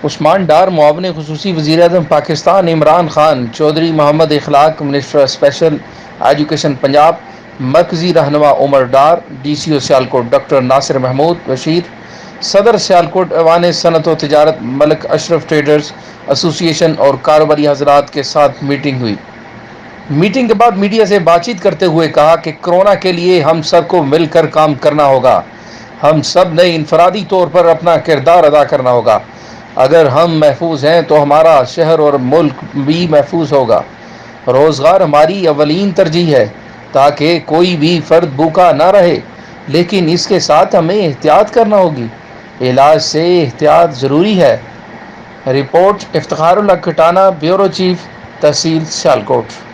عثمان ڈار معاون خصوصی وزیر اعظم پاکستان عمران خان، چودھری محمد اخلاق منسٹر اسپیشل ایجوکیشن پنجاب، مرکزی رہنما عمر ڈار، ڈی سی او سیالکوٹ ڈاکٹر ناصر محمود بشیر، صدر سیالکوٹ ایوان صنعت و تجارت ملک اشرف ٹریڈرز ایسوسی ایشن اور کاروباری حضرات کے ساتھ میٹنگ ہوئی۔ میٹنگ کے بعد میڈیا سے بات چیت کرتے ہوئے کہا کہ کورونا کے لیے ہم سب کو مل کر کام کرنا ہوگا، ہم سب نے انفرادی طور پر اپنا کردار ادا کرنا ہوگا۔ اگر ہم محفوظ ہیں تو ہمارا شہر اور ملک بھی محفوظ ہوگا۔ روزگار ہماری اولین ترجیح ہے تاکہ کوئی بھی فرد بھوکا نہ رہے، لیکن اس کے ساتھ ہمیں احتیاط کرنا ہوگی۔ علاج سے احتیاط ضروری ہے۔ رپورٹ افتخار اللہ کٹانہ، بیورو چیف، تحصیل سیالکوٹ۔